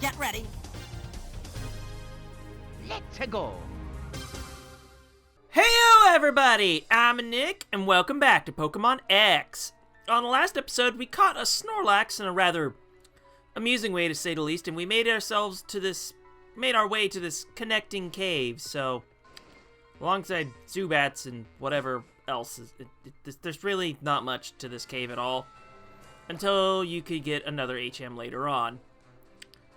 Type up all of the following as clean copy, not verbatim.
Get ready. Let's go. Heyo everybody, I'm Nick, and welcome back to Pokémon X. On the last episode, we caught a Snorlax in a rather amusing way, to say the least, and we made our way to this connecting cave, so alongside Zubats and whatever else, there's really not much to this cave at all, until you could get another HM later on.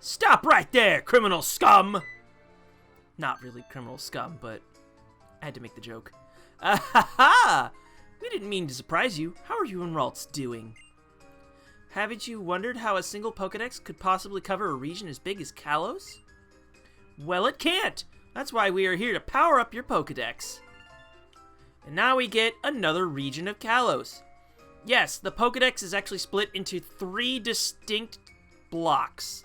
Stop right there, criminal scum! Not really criminal scum, but I had to make the joke. Ah-ha-ha! We didn't mean to surprise you. How are you and Ralts doing? Haven't you wondered how a single Pokédex could possibly cover a region as big as Kalos? Well, it can't! That's why we are here to power up your Pokédex. And now we get another region of Kalos. Yes, the Pokédex is actually split into 3 distinct blocks.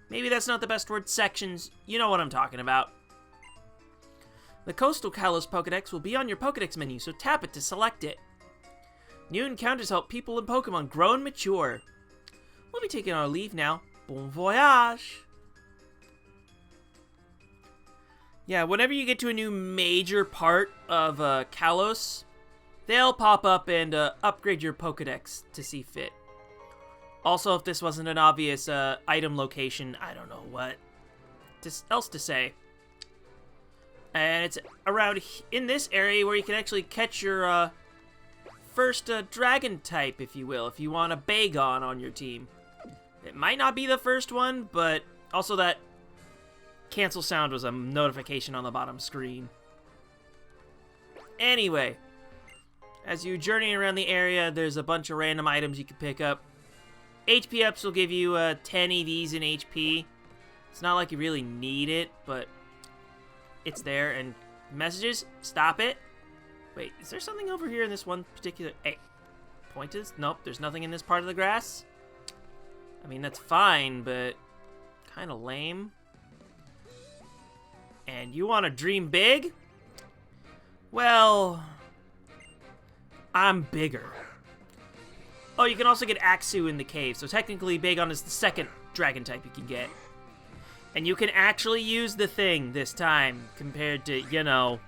Maybe that's not the best word, sections. You know what I'm talking about. The Coastal Kalos Pokédex will be on your Pokédex menu, so tap it to select it. New encounters help people and Pokémon grow and mature. We'll be taking our leave now. Bon voyage! Yeah, whenever you get to a new major part of Kalos, they'll pop up and upgrade your Pokédex to see fit. Also, if this wasn't an obvious item location, I don't know what else to say. And it's around in this area where you can actually catch your first dragon type, if you will, if you want a Bagon on your team. It might not be the first one, but also that cancel sound was a notification on the bottom screen. Anyway, as you journey around the area, there's a bunch of random items you can pick up. HP ups will give you 10 EVs in HP. It's not like you really need it, but it's there. And messages, stop it. Wait, is there something over here in this one particular... Hey, pointers? Nope, there's nothing in this part of the grass. I mean, that's fine, but kind of lame. And you want to dream big? Well, I'm bigger. Oh, you can also get Axu in the cave, so technically Bagon is the second dragon type you can get. And you can actually use the thing this time, compared to, you know,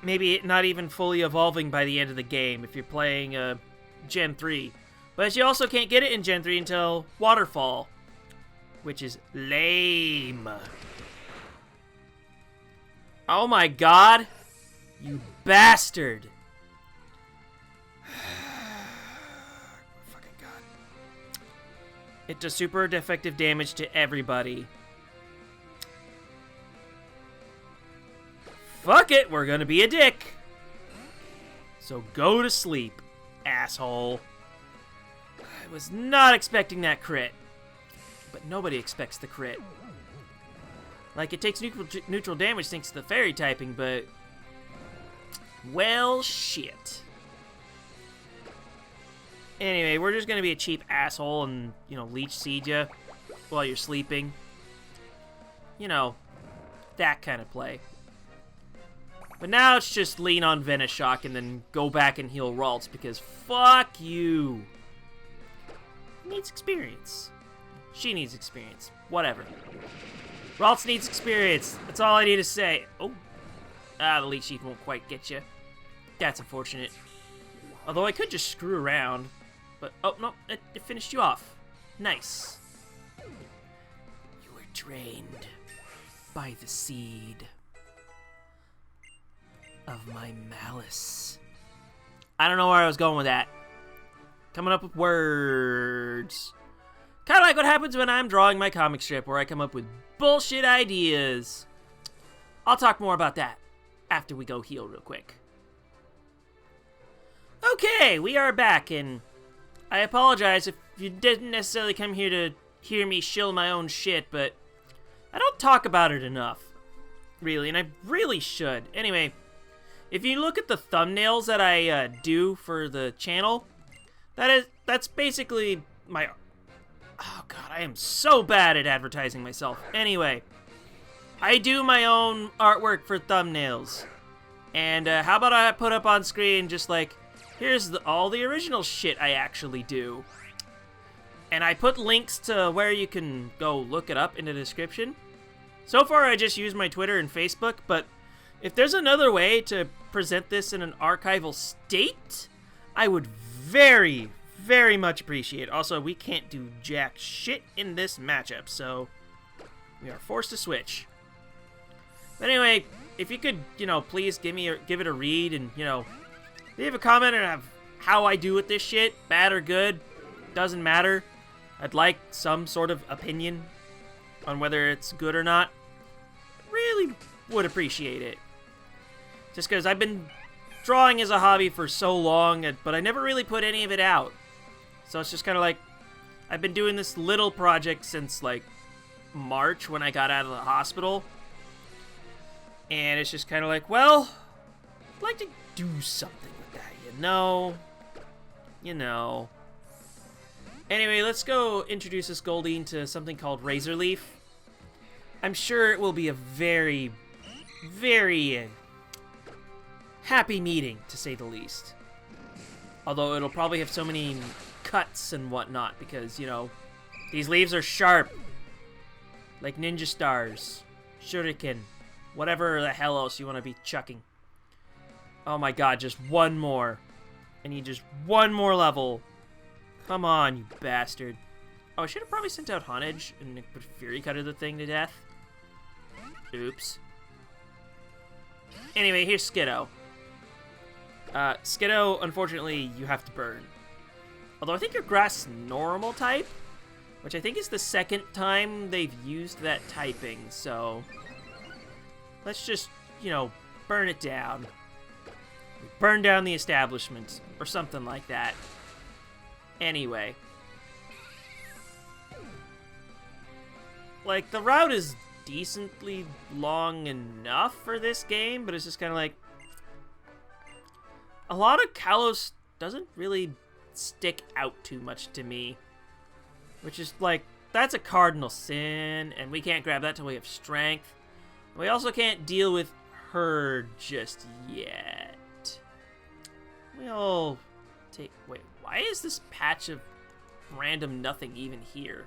maybe it not even fully evolving by the end of the game if you're playing Gen 3. But you also can't get it in Gen 3 until Waterfall, which is lame. Oh my god, you bastard. Fucking god. It does super defective damage to everybody. Fuck it, we're gonna be a dick. So go to sleep, asshole. I was not expecting that crit. But nobody expects the crit. Like, it takes neutral damage thanks to the fairy typing, but... well, shit. Anyway, we're just gonna be a cheap asshole and, you know, leech seed you while you're sleeping. You know, that kind of play. But now it's just lean on Venoshock and then go back and heal Ralts, because fuck you. He needs experience. She needs experience. Whatever. Ralts needs experience. That's all I need to say. Oh. Ah, the leech seed won't quite get you. That's unfortunate. Although I could just screw around. But, oh, no, it finished you off. Nice. You were drained by the seed of my malice. I don't know where I was going with that. Coming up with words. Kind of like what happens when I'm drawing my comic strip, where I come up with bullshit ideas. I'll talk more about that after we go heal real quick. Okay, we are back, and I apologize if you didn't necessarily come here to hear me shill my own shit, but I don't talk about it enough, really, and I really should. Anyway, if you look at the thumbnails that I do for the channel, that's basically my... Oh god, I am so bad at advertising myself. Anyway, I do my own artwork for thumbnails. And how about I put up on screen just like, here's all the original shit I actually do. And I put links to where you can go look it up in the description. So far, I just use my Twitter and Facebook, but if there's another way to present this in an archival state, I would very, very much appreciate it. Also, we can't do jack shit in this matchup, so we are forced to switch. But anyway, if you could, please give it a read and, leave a comment on how I do with this shit, bad or good, doesn't matter. I'd like some sort of opinion on whether it's good or not. Really would appreciate it. Just because I've been drawing as a hobby for so long, but I never really put any of it out. So it's just kind of like, I've been doing this little project since like March when I got out of the hospital. And it's just kind of like, well, I'd like to do something with that, You know. Anyway, let's go introduce this Goldeen to something called Razor Leaf. I'm sure it will be a very, very happy meeting, to say the least. Although it'll probably have so many cuts and whatnot, because, these leaves are sharp. Like ninja stars, shuriken, whatever the hell else you want to be chucking. Oh my god, just one more. I need just one more level. Come on, you bastard. Oh, I should have probably sent out Honage and put Fury Cutter the thing to death. Oops. Anyway, here's Skiddo. Skiddo, unfortunately, you have to burn. Although I think your grass normal type, which I think is the second time they've used that typing, so let's just, burn it down. Burn down the establishment, or something like that. Anyway. Like, the route is decently long enough for this game, but it's just kind of like, a lot of Kalos doesn't really stick out too much to me. Which is like, that's a cardinal sin, and we can't grab that till we have strength. We also can't deal with her just yet. We'll take... Wait, why is this patch of random nothing even here?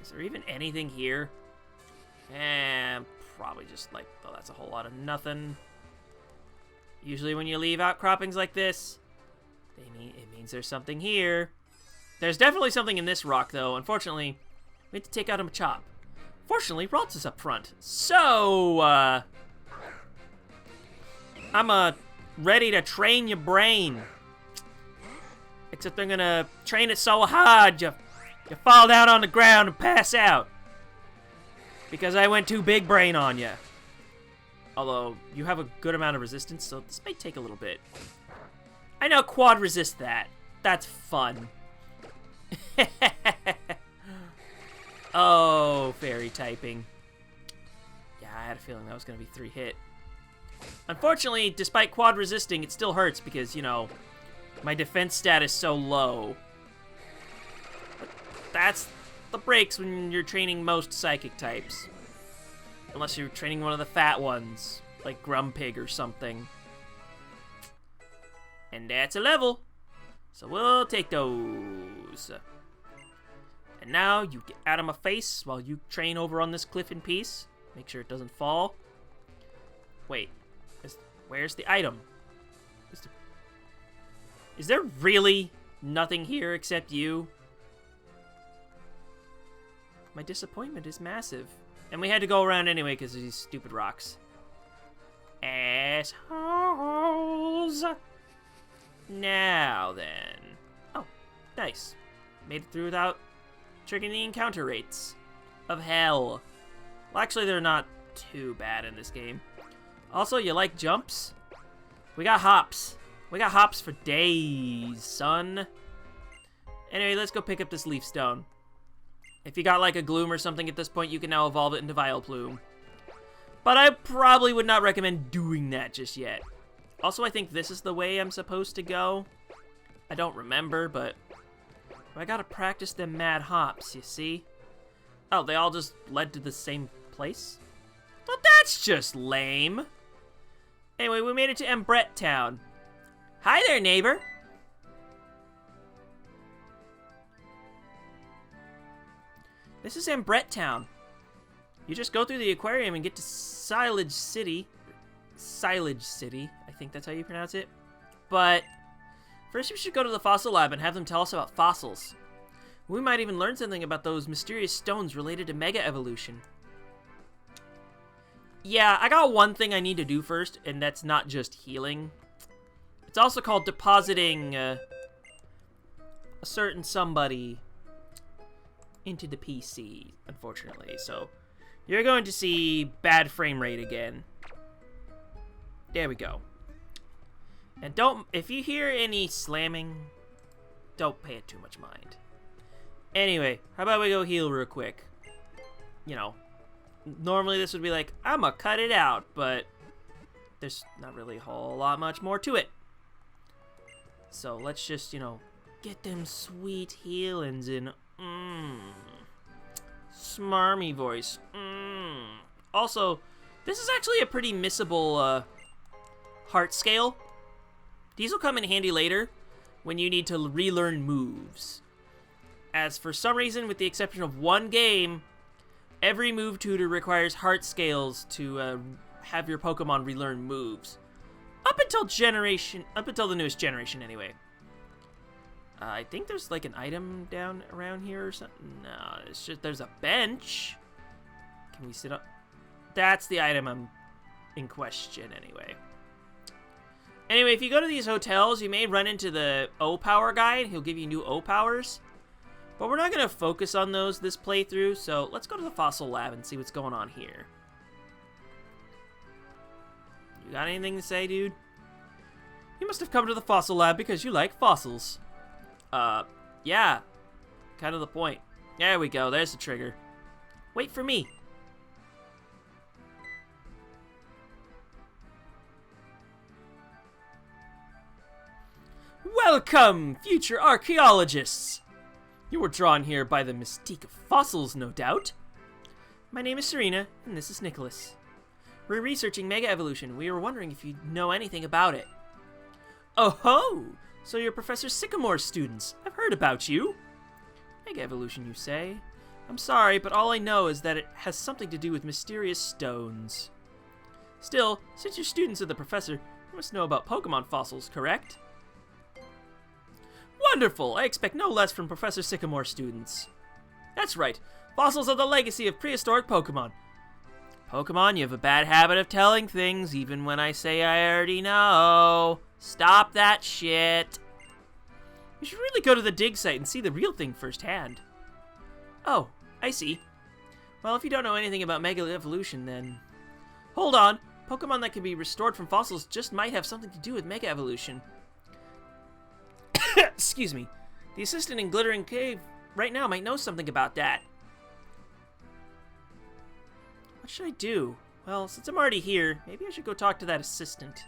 Is there even anything here? And probably just like, oh, that's a whole lot of nothing. Usually when you leave outcroppings like this, it means there's something here. There's definitely something in this rock, though. Unfortunately, we have to take out a Machop. Fortunately, Ralts is up front. So, I'm ready to train your brain. Except I'm gonna train it so hard you fall down on the ground and pass out. Because I went too big brain on you. Although, you have a good amount of resistance, so this may take a little bit. I know quad resist that. That's fun. Oh, fairy typing. Yeah, I had a feeling that was going to be 3-hit. Unfortunately, despite quad resisting, it still hurts because, my defense stat is so low. But that's the breaks when you're training most psychic types. Unless you're training one of the fat ones, like Grumpig or something. And that's a level. So we'll take those. And now you get out of my face while you train over on this cliff in peace. Make sure it doesn't fall. Wait, where's the item? Is there really nothing here except you? My disappointment is massive. And we had to go around anyway because of these stupid rocks. Assholes! Now then. Oh, nice. Made it through without triggering the encounter rates of hell. Well, actually, they're not too bad in this game. Also, you like jumps? We got hops. We got hops for days, son. Anyway, let's go pick up this leaf stone. If you got like a Gloom or something at this point, you can now evolve it into Vileplume. But I probably would not recommend doing that just yet. Also, I think this is the way I'm supposed to go. I don't remember, but I gotta practice them mad hops, you see? Oh, they all just led to the same place? Well, that's just lame. Anyway, we made it to Embret Town. Hi there, neighbor. This is Ambrette Town. You just go through the aquarium and get to Silage City. Silage City, I think that's how you pronounce it. But first we should go to the fossil lab and have them tell us about fossils. We might even learn something about those mysterious stones related to mega evolution. Yeah, I got one thing I need to do first, and that's not just healing. It's also called depositing a certain somebody into the PC, unfortunately. So you're going to see bad frame rate again. There we go. And if you hear any slamming, don't pay it too much mind. Anyway, how about we go heal real quick? You know, normally this would be like, I'ma cut it out, but there's not really a whole lot much more to it. So let's just, you know, get them sweet healings in. Smarmy voice. Also, this is actually a pretty missable heart scale. These will come in handy later when you need to relearn moves. As for some reason, with the exception of one game, every move tutor requires heart scales to have your Pokemon relearn moves. Up until the newest generation, anyway. I think there's like an item down around here or something. No, it's just there's a bench. Can we sit up? That's the item I'm in question, anyway. Anyway, if you go to these hotels, you may run into the O-Power guy, and he'll give you new O-Powers. But we're not going to focus on those this playthrough, so let's go to the fossil lab and see what's going on here. You got anything to say, dude? You must have come to the fossil lab because you like fossils. Yeah. Kind of the point. There we go, there's the trigger. Wait for me. Welcome, future archaeologists! You were drawn here by the mystique of fossils, no doubt. My name is Serena, and this is Nicholas. We're researching mega evolution. We were wondering if you know anything about it. Oh ho! So you're Professor Sycamore's students. I've heard about you. Mega evolution, you say? I'm sorry, but all I know is that it has something to do with mysterious stones. Still, since you're students of the professor, you must know about Pokemon fossils, correct? Wonderful! I expect no less from Professor Sycamore's students. That's right. Fossils are the legacy of prehistoric Pokemon. Pokemon, you have a bad habit of telling things, even when I say I already know. Stop that shit. You should really go to the dig site and see the real thing firsthand. Oh, I see. Well, if you don't know anything about Mega Evolution, then... Hold on. Pokemon that can be restored from fossils just might have something to do with Mega Evolution. Excuse me. The assistant in Glittering Cave right now might know something about that. What should I do? Well, since I'm already here, maybe I should go talk to that assistant.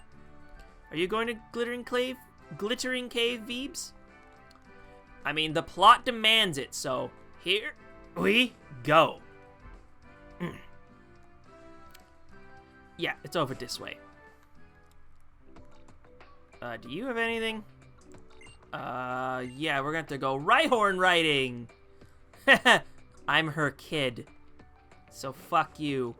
Are you going to Glittering Cave? Glittering Cave, Veebs? I mean, the plot demands it, so here we go. Yeah, it's over this way. Do you have anything? Yeah, we're gonna have to go Rhyhorn riding! I'm her kid. So fuck you.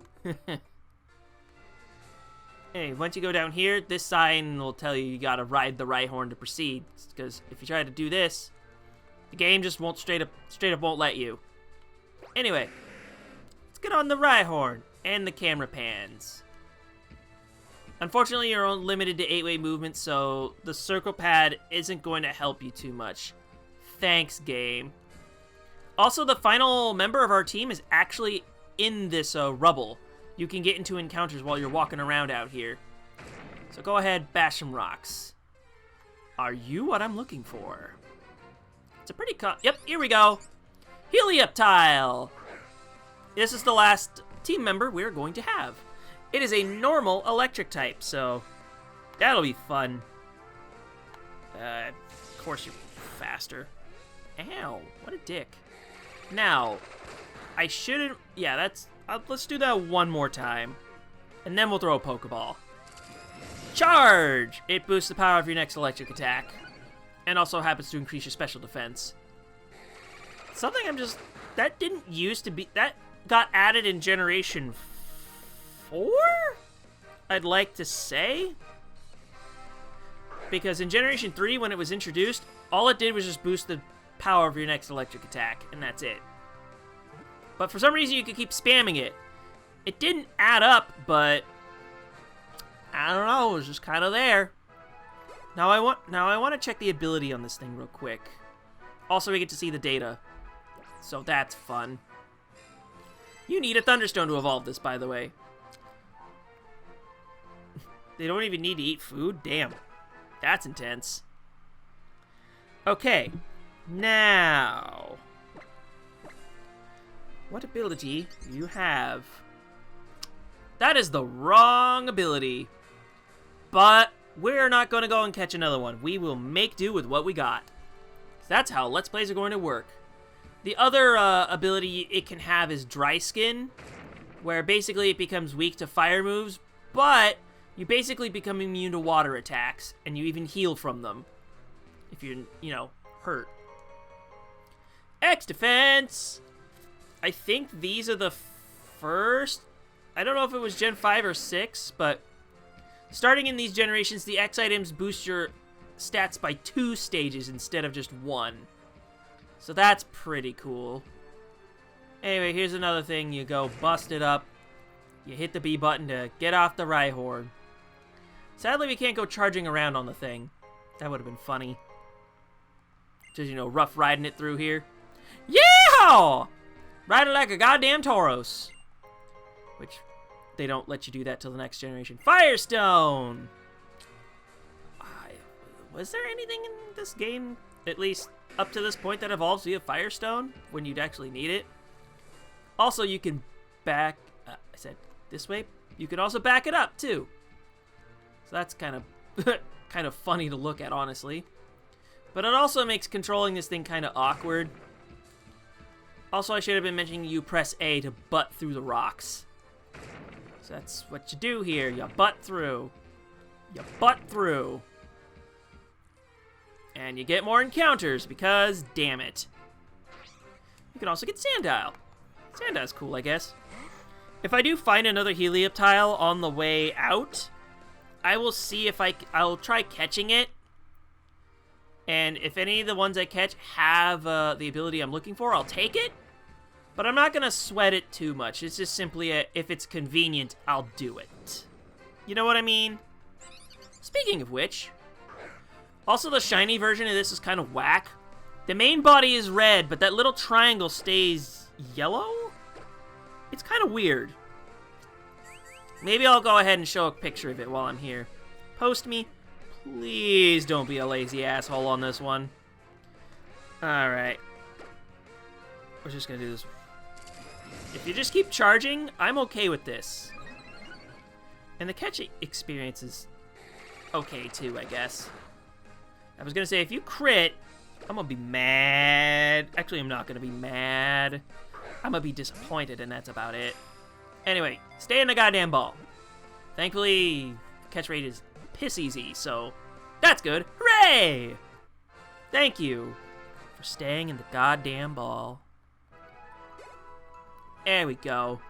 Hey, once you go down here, this sign will tell you gotta ride the Rhyhorn to proceed. Because if you try to do this, the game just won't straight up won't let you. Anyway, let's get on the Rhyhorn and the camera pans. Unfortunately, you're only limited to 8-way movement, so the circle pad isn't going to help you too much. Thanks, game. Also, the final member of our team is actually in this rubble. You can get into encounters while you're walking around out here. So go ahead, bash some rocks. Are you what I'm looking for? It's a pretty yep, here we go. Helioptile. This is the last team member we're going to have. It is a normal electric type, so that'll be fun. Of course you're faster. Ow, what a dick. Now, I shouldn't... Yeah, that's... let's do that one more time. And then we'll throw a Pokeball. Charge! It boosts the power of your next electric attack. And also happens to increase your special defense. something that didn't used to be, that got added in Generation 4? I'd like to say. Because in Generation 3, when it was introduced, all it did was just boost the power of your next electric attack, and that's it. But for some reason, you could keep spamming it. It didn't add up, but I don't know, it was just kind of there. Now I want to check the ability on this thing real quick. Also, we get to see the data, so that's fun. You need a Thunderstone to evolve this, by the way. They don't even need to eat food? Damn. That's intense. Okay. Now, what ability do you have? That is the wrong ability. But we're not going to go and catch another one. We will make do with what we got. That's how Let's Plays are going to work. The other ability it can have is Dry Skin, where basically it becomes weak to fire moves, but you basically become immune to water attacks, and you even heal from them if you're, you know, hurt. X Defense! I think these are the first... I don't know if it was Gen 5 or 6, but starting in these generations, the X items boost your stats by 2 stages instead of just 1. So that's pretty cool. Anyway, here's another thing. You go bust it up. You hit the B button to get off the Rhyhorn. Sadly, we can't go charging around on the thing. That would have been funny. Just, you know, rough riding it through here. Yeehaw! Riding like a goddamn Tauros. Which, they don't let you do that till the next generation. Firestone! Was there anything in this game, at least up to this point, that evolves via Firestone when you'd actually need it? Also, you can back... I said this way. You can also back it up, too. So that's kind of funny to look at, honestly. But it also makes controlling this thing kind of awkward. Also, I should have been mentioning you press A to butt through the rocks. So that's what you do here. You butt through. You butt through. And you get more encounters because, damn it. You can also get Sandile. Sandile's cool, I guess. If I do find another Helioptile on the way out, I will see if I'll try catching it. And if any of the ones I catch have the ability I'm looking for, I'll take it. But I'm not going to sweat it too much. It's just simply if it's convenient, I'll do it. You know what I mean? Speaking of which, also the shiny version of this is kind of whack. The main body is red, but that little triangle stays yellow? It's kind of weird. Maybe I'll go ahead and show a picture of it while I'm here. Post me. Please don't be a lazy asshole on this one. Alright. We're just going to do this. If you just keep charging, I'm okay with this. And the catch experience is okay too, I guess. I was going to say, if you crit, I'm going to be mad. Actually, I'm not going to be mad. I'm going to be disappointed, and that's about it. Anyway, stay in the goddamn ball. Thankfully, catch rate is piss easy, so that's good. Hooray! Thank you for staying in the goddamn ball. There we go.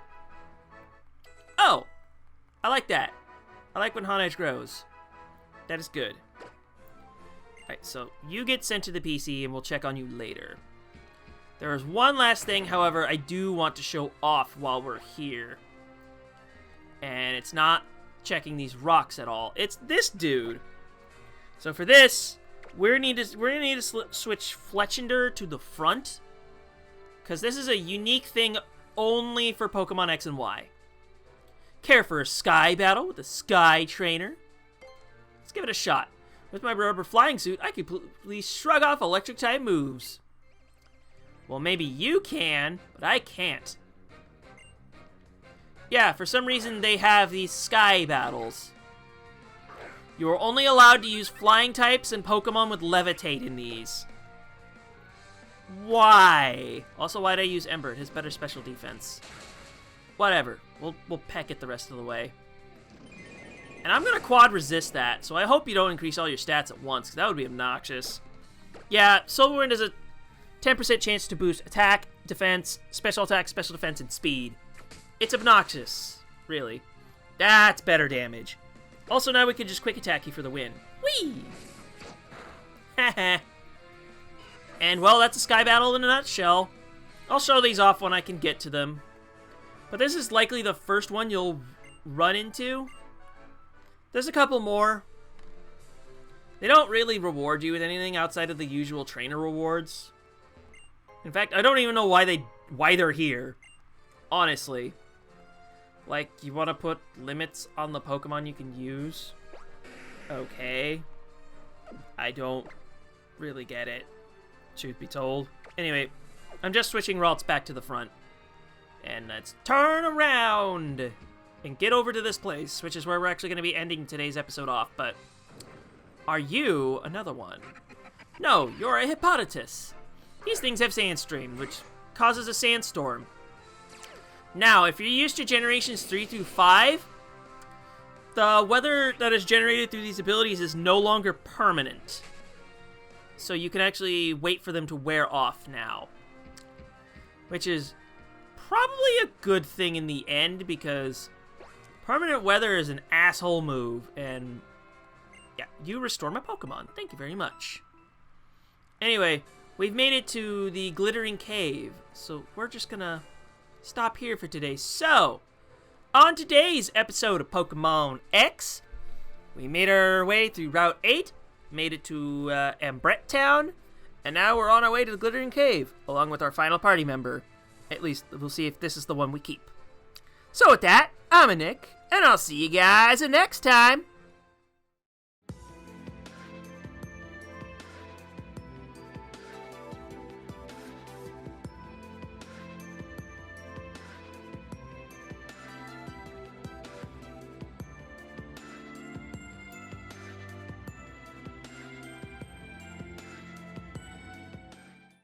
Oh! I like that. I like when Honedge grows. That is good. Alright, so you get sent to the PC and we'll check on you later. There is one last thing, however, I do want to show off while we're here. And it's not checking these rocks at all. It's this dude. So for this, we're gonna need to switch Fletchinder to the front. Because this is a unique thing only for Pokemon X and Y. Care for a Sky battle with a Sky Trainer? Let's give it a shot. With my rubber flying suit, I can completely shrug off electric-type moves. Well, maybe you can, but I can't. Yeah, for some reason they have these Sky battles. You are only allowed to use flying types and Pokemon with Levitate in these. Why? Also, why'd I use Ember? It has better special defense. Whatever. We'll peck it the rest of the way. And I'm gonna quad resist that, so I hope you don't increase all your stats at once, because that would be obnoxious. Yeah, Silverwind is a 10% chance to boost attack, defense, special attack, special defense, and speed. It's obnoxious, really. That's better damage. Also, now we can just quick attack you for the win. Whee! Haha. And, well, that's a Sky Battle in a nutshell. I'll show these off when I can get to them. But this is likely the first one you'll run into. There's a couple more. They don't really reward you with anything outside of the usual trainer rewards. In fact, I don't even know why they're here. Honestly. Like, you want to put limits on the Pokemon you can use? Okay. I don't really get it, truth be told. Anyway, I'm just switching routes back to the front. And let's turn around and get over to this place, which is where we're actually going to be ending today's episode off. But are you another one? No, you're a Hippolytus. These things have Sandstream, which causes a sandstorm. Now, if you're used to generations 3 through 5, the weather that is generated through these abilities is no longer permanent. So you can actually wait for them to wear off now. Which is probably a good thing in the end, because permanent weather is an asshole move. And yeah, you restore my Pokemon. Thank you very much. Anyway, we've made it to the Glittering Cave. So we're just gonna stop here for today. So, on today's episode of Pokemon X, we made our way through Route 8, made it to Ambret Town, and now we're on our way to the Glittering Cave, along with our final party member. At least, we'll see if this is the one we keep. So with that, I'm Nick, and I'll see you guys next time.